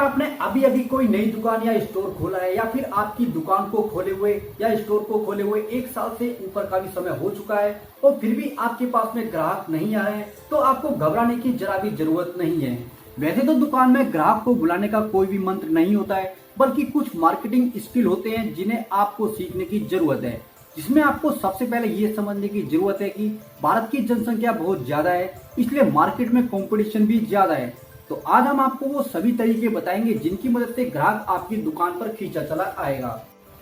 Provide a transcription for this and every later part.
आपने अभी अभी कोई नई दुकान या स्टोर खोला है या फिर आपकी दुकान को खोले हुए या स्टोर को खोले हुए 1 साल से ऊपर का भी समय हो चुका है और फिर भी आपके पास में ग्राहक नहीं आ रहे हैं, तो आपको घबराने की जरा भी जरूरत नहीं है। वैसे तो दुकान में ग्राहक को बुलाने का कोई भी मंत्र नहीं होता है, बल्कि कुछ मार्केटिंग स्किल होते हैं जिन्हें आपको सीखने की जरूरत है। जिसमें आपको सबसे पहले ये समझने की जरूरत है कि भारत की जनसंख्या बहुत ज्यादा है, इसलिए मार्केट में कंपटीशन भी ज्यादा है। तो आज हम आपको वो सभी तरीके बताएंगे जिनकी मदद से ग्राहक आपकी दुकान पर खींचा चला आएगा।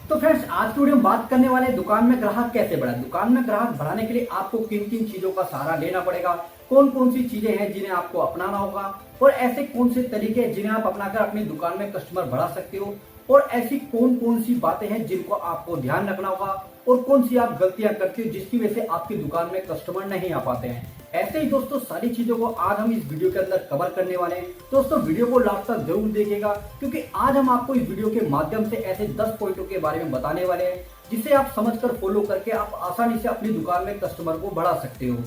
तो फ्रेंड्स, आज की वीडियो में बात करने वाले दुकान में ग्राहक कैसे बढ़ाएं। दुकान में ग्राहक बढ़ाने के लिए आपको किन किन चीजों का सहारा लेना पड़ेगा, कौन कौन सी चीजें हैं जिन्हें आपको अपनाना होगा और ऐसे कौन से तरीके हैं जिन्हें आप अपनाकर अपनी दुकान में कस्टमर बढ़ा सकते हो, और ऐसी कौन कौन सी बातें हैं जिनको आपको ध्यान रखना होगा और कौन सी आप गलतियां करते हो जिसकी वजह से आपकी दुकान में कस्टमर नहीं आ पाते हैं। ऐसे ही दोस्तों सारी चीजों को आज हम इस वीडियो के अंदर कवर करने वाले हैं। दोस्तों वीडियो को लास्ट तक जरूर देखिएगा, क्योंकि आज हम आपको इस वीडियो के माध्यम से ऐसे 10 पॉइंटों के बारे में बताने वाले हैं जिसे आप समझकर फॉलो करके आप आसानी से अपनी दुकान में कस्टमर को बढ़ा सकते हो।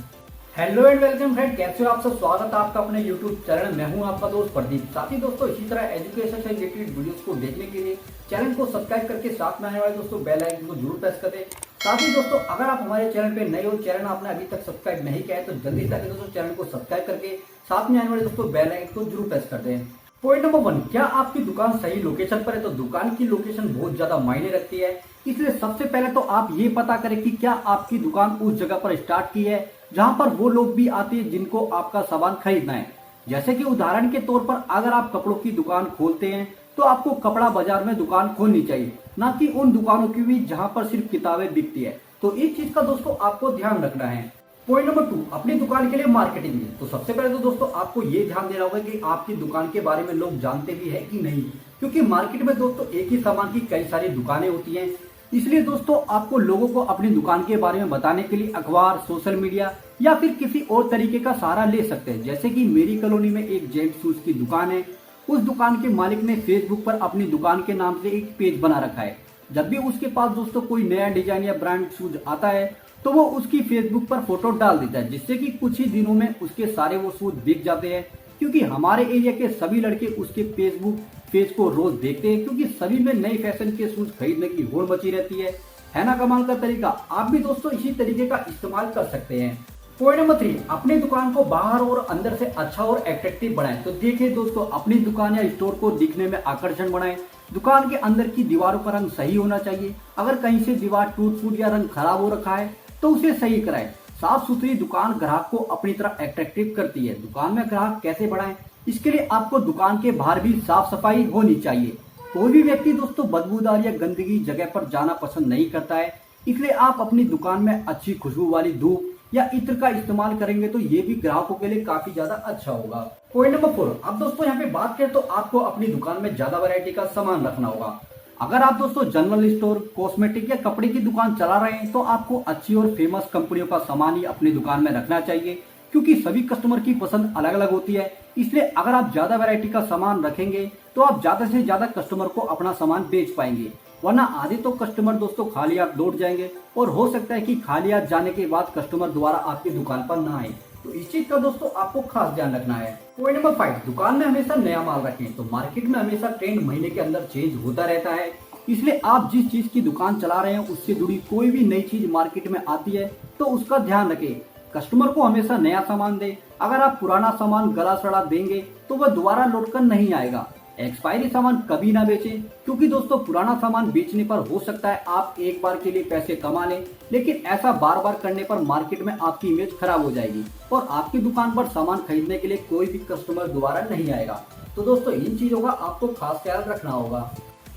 हेलो एंड वेलकम फ्रेंड, कैसे हो आप सब। स्वागत है आपका अपने यूट्यूब चैनल। मैं हूं आपका दोस्त प्रदीप। साथ ही दोस्तों इसी तरह एजुकेशन से रिलेटेड वीडियोस को देखने के लिए चैनल को सब्सक्राइब करके साथ में आने वाले दोस्तों बेल आइकन को जरूर प्रेस कर दें। साथ ही दोस्तों अगर आप हमारे चैनल पे नए हो, चैनल आपने अभी तक सब्सक्राइब नहीं किया है, तो जल्दी से दोस्तों चैनल को सब्सक्राइब करके साथ में आने वाले दोस्तों बेल आइकन को जरूर प्रेस कर दें। पॉइंट नंबर 1, क्या आपकी दुकान सही लोकेशन पर है। तो दुकान की लोकेशन बहुत ज्यादा मायने रखती है, इसलिए सबसे पहले तो आप ये पता करें कि क्या आपकी दुकान उस जगह पर स्टार्ट की है जहां पर वो लोग भी आते हैं जिनको आपका सामान खरीदना है। जैसे कि उदाहरण के तौर पर अगर आप कपड़ों की दुकान खोलते हैं तो आपको कपड़ा बाजार में दुकान खोलनी चाहिए, ना कि उन दुकानों की भी जहां पर सिर्फ किताबें बिकती है। तो इस चीज का दोस्तों आपको ध्यान रखना है। पॉइंट नंबर 2, अपनी दुकान के लिए मार्केटिंग। तो सबसे पहले तो दोस्तों आपको ये ध्यान देना होगा कि आपकी दुकान के बारे में लोग जानते भी है कि नहीं, क्योंकि मार्केट में दोस्तों एक ही सामान की कई सारी दुकानें होती हैं। इसलिए दोस्तों आपको लोगों को अपनी दुकान के बारे में बताने के लिए अखबार, सोशल मीडिया या फिर किसी और तरीके का सहारा ले सकते हैं। जैसे कि मेरी कॉलोनी में एक जेंट्स शूज की दुकान है, उस दुकान के मालिक ने फेसबुक पर अपनी दुकान के नाम से एक पेज बना रखा है। जब भी उसके पास दोस्तों कोई नया डिजाइन या ब्रांड शूज आता है तो वो उसकी फेसबुक पर फोटो डाल देता है, जिससे कि कुछ ही दिनों में उसके सारे वो शूज बिक जाते हैं। क्योंकि हमारे एरिया के सभी लड़के उसके फेसबुक पेज को रोज देखते हैं, क्योंकि सभी में नए फैशन के शूज खरीदने की होड़ मची रहती है ना कमाल का तरीका। आप भी दोस्तों इसी तरीके का इस्तेमाल कर सकते हैं। पॉइंट नंबर 3, अपनी दुकान को बाहर और अंदर से अच्छा और एट्रैक्टिव बनाएं। तो देखिए दोस्तों, अपनी दुकान या स्टोर को दिखने में आकर्षण बनाएं। दुकान के अंदर की दीवारों का रंग सही होना चाहिए। अगर कहीं से दीवार टूट फूट या रंग खराब हो रखा है तो उसे सही कराएं। साफ सुथरी दुकान ग्राहक को अपनी तरफ एट्रैक्टिव करती है। दुकान में ग्राहक कैसे बढ़ाएं, इसके लिए आपको दुकान के बाहर भी साफ सफाई होनी चाहिए। कोई भी व्यक्ति दोस्तों बदबूदार या गंदगी जगह पर जाना पसंद नहीं करता है, इसलिए आप अपनी दुकान में अच्छी खुशबू वाली धूप या इत्र का इस्तेमाल करेंगे तो ये भी ग्राहकों के लिए काफी ज्यादा अच्छा होगा। पॉइंट नंबर 4, अब दोस्तों यहाँ पे बात करें तो आपको अपनी दुकान में ज्यादा वैरायटी का सामान रखना होगा। अगर आप दोस्तों जनरल स्टोर, कॉस्मेटिक या कपड़े की दुकान चला रहे हैं तो आपको अच्छी और फेमस कंपनियों का सामान ही अपनी दुकान में रखना चाहिए, क्योंकि सभी कस्टमर की पसंद अलग अलग होती है। इसलिए अगर आप ज्यादा वैरायटी का सामान रखेंगे तो आप ज्यादा से ज्यादा कस्टमर को अपना सामान बेच पाएंगे, वरना आधे तो कस्टमर दोस्तों खाली हाथ लौट जाएंगे और हो सकता है कि खाली हाथ जाने के बाद कस्टमर दोबारा आपकी दुकान पर ना आए। तो इस चीज का दोस्तों आपको खास ध्यान रखना है। पॉइंट नंबर 5, दुकान में हमेशा नया माल रखें। तो मार्केट में हमेशा ट्रेंड महीने के अंदर चेंज होता रहता है, इसलिए आप जिस चीज की दुकान चला रहे हैं उससे जुड़ी कोई भी नई चीज मार्केट में आती है तो उसका ध्यान रखें। कस्टमर को हमेशा नया सामान दे। अगर आप पुराना सामान गला सड़ा देंगे तो वह दोबारा लौटकर नहीं आएगा। एक्सपायरी सामान कभी ना बेचें, क्योंकि दोस्तों पुराना सामान बेचने पर हो सकता है आप एक बार के लिए पैसे कमा लें, लेकिन ऐसा बार बार करने पर मार्केट में आपकी इमेज खराब हो जाएगी और आपकी दुकान पर सामान खरीदने के लिए कोई भी कस्टमर दोबारा नहीं आएगा। तो दोस्तों इन चीजों का आपको खास ख्याल रखना होगा।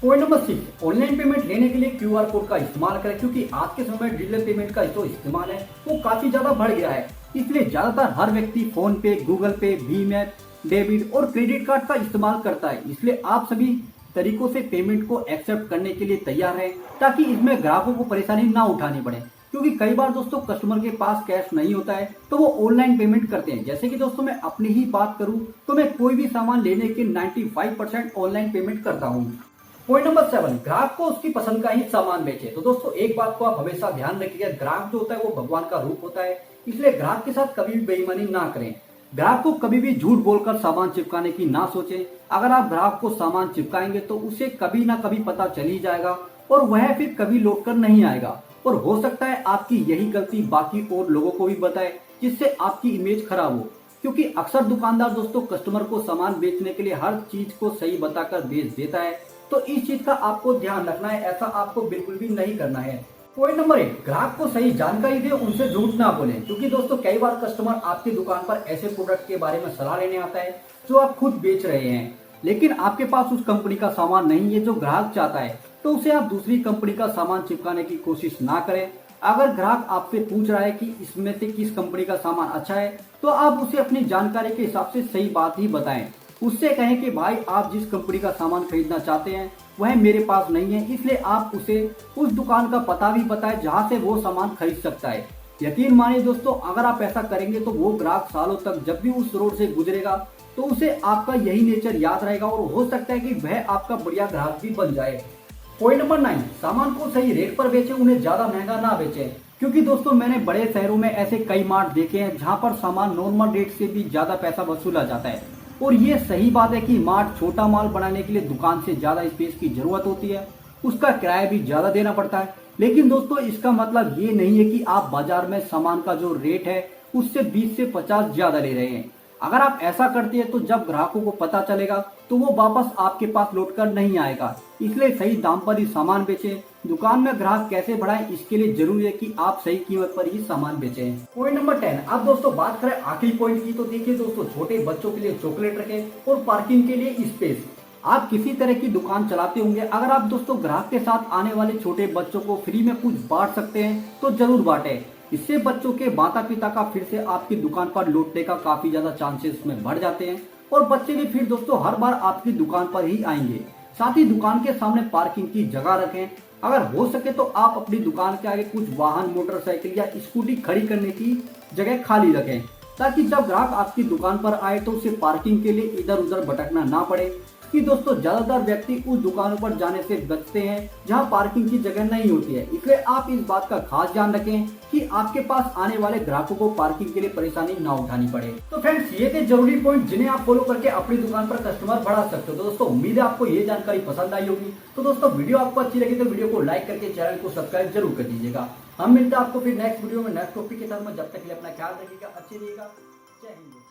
पॉइंट नंबर 6, ऑनलाइन पेमेंट लेने के लिए QR कोड का इस्तेमाल करें, क्योंकि आज के समय डिजिटल पेमेंट का जो इस्तेमाल है वो काफी ज्यादा बढ़ गया है। इसलिए ज्यादातर हर व्यक्ति फोन पे, गूगल पे, भीम ऐप, डेबिट और क्रेडिट कार्ड का इस्तेमाल करता है। इसलिए आप सभी तरीकों से पेमेंट को एक्सेप्ट करने के लिए तैयार रहें, ताकि इसमें ग्राहकों को परेशानी ना उठानी पड़े। क्योंकि कई बार दोस्तों कस्टमर के पास कैश नहीं होता है तो वो ऑनलाइन पेमेंट करते हैं। जैसे कि दोस्तों मैं अपनी ही बात करूं तो मैं कोई भी सामान लेने के 95% ऑनलाइन पेमेंट करता हूं। पॉइंट नंबर 7, ग्राहक को उसकी पसंद का ही सामान बेचे। तो दोस्तों एक बात को आप हमेशा ध्यान रखिएगा, ग्राहक जो होता है वो भगवान का रूप होता है, इसलिए ग्राहक के साथ कभी भी बेईमानी ना करें। ग्राहक को कभी भी झूठ बोलकर सामान चिपकाने की ना सोचें। अगर आप ग्राहक को सामान चिपकाएंगे तो उसे कभी ना कभी पता चल ही जाएगा और वह फिर कभी लौट कर नहीं आएगा। और हो सकता है आपकी यही गलती बाकी और लोगों को भी बताए, जिससे आपकी इमेज खराब हो। क्योंकि अक्सर दुकानदार दोस्तों कस्टमर को सामान बेचने के लिए हर चीज को सही बताकर बेच देता है, तो इस चीज का आपको ध्यान रखना है। ऐसा आपको बिल्कुल भी नहीं करना है। पॉइंट नंबर 1, ग्राहक को सही जानकारी दे, उनसे झूठ ना बोले। क्योंकि दोस्तों कई बार कस्टमर आपकी दुकान पर ऐसे प्रोडक्ट के बारे में सलाह लेने आता है जो आप खुद बेच रहे हैं, लेकिन आपके पास उस कंपनी का सामान नहीं है जो ग्राहक चाहता है, तो उसे आप दूसरी कंपनी का सामान चिपकाने की कोशिश ना करें। अगर ग्राहक आपसे पूछ रहा है कि इसमें से किस कंपनी का सामान अच्छा है, तो आप उसे अपनी जानकारी के हिसाब से सही बात ही बताएं। उससे कहें कि भाई आप जिस कंपनी का सामान खरीदना चाहते हैं वह मेरे पास नहीं है, इसलिए आप उसे उस दुकान का पता भी बताएं जहां से वो सामान खरीद सकता है। यकीन मानिए दोस्तों, अगर आप ऐसा करेंगे तो वो ग्राहक सालों तक जब भी उस रोड से गुजरेगा तो उसे आपका यही नेचर याद रहेगा और हो सकता है कि वह आपका बढ़िया ग्राहक भी बन जाए। पॉइंट नंबर 9, सामान को सही रेट पर बेचें, उन्हें ज्यादा महंगा ना बेचें। क्योंकि दोस्तों मैंने बड़े शहरों में ऐसे कई मार्ट देखे हैं जहां पर सामान नॉर्मल रेट से भी ज्यादा पैसा वसूला जाता है। और ये सही बात है कि मार्ट छोटा माल बनाने के लिए दुकान से ज्यादा स्पेस की जरूरत होती है, उसका किराया भी ज्यादा देना पड़ता है। लेकिन दोस्तों इसका मतलब ये नहीं है कि आप बाजार में सामान का जो रेट है उससे 20 से 50 ज्यादा ले रहे हैं। अगर आप ऐसा करते हैं तो जब ग्राहकों को पता चलेगा तो वो वापस आपके पास लौटकर नहीं आएगा। इसलिए सही दाम पर ही सामान बेचें। दुकान में ग्राहक कैसे बढ़ाएं, इसके लिए जरूरी है कि आप सही कीमत पर ही सामान बेचें। पॉइंट नंबर 10, अब दोस्तों बात करें आखिरी पॉइंट की, तो देखिए दोस्तों छोटे बच्चों के लिए चॉकलेट रखें और पार्किंग के लिए स्पेस। आप किसी तरह की दुकान चलाते होंगे, अगर आप दोस्तों ग्राहक के साथ आने वाले छोटे बच्चों को फ्री में कुछ बांट सकते हैं तो जरूर बांटें। इससे बच्चों के माता पिता का फिर से आपकी दुकान पर लौटने का काफी ज्यादा चांसेस में बढ़ जाते हैं और बच्चे भी फिर दोस्तों हर बार आपकी दुकान पर ही आएंगे। साथ ही दुकान के सामने पार्किंग की जगह रखें। अगर हो सके तो आप अपनी दुकान के आगे कुछ वाहन, मोटरसाइकिल या स्कूटी खड़ी करने की जगह खाली रखें, ताकि जब ग्राहक आपकी दुकान पर आए तो उसे पार्किंग के लिए इधर उधर भटकना ना पड़े। कि दोस्तों ज्यादातर व्यक्ति उस दुकानों पर जाने से बचते हैं जहां पार्किंग की जगह नहीं होती है। इसलिए आप इस बात का खास ध्यान रखें कि आपके पास आने वाले ग्राहकों को पार्किंग के लिए परेशानी ना उठानी पड़े। तो फ्रेंड्स ये थे जरूरी पॉइंट जिन्हें आप फॉलो करके अपनी दुकान पर कस्टमर बढ़ा सकते हो। तो दोस्तों उम्मीद है आपको ये जानकारी पसंद आई होगी। तो दोस्तों वीडियो आपको अच्छी लगी तो वीडियो को लाइक करके चैनल को सब्सक्राइब जरूर कर दीजिएगा। हम मिलते हैं आपको फिर नेक्स्ट वीडियो में नेक्स्ट टॉपिक के साथ में। जब तक के लिए अपना ख्याल रखिएगा, अच्छे रहिएगा। जय हिंद।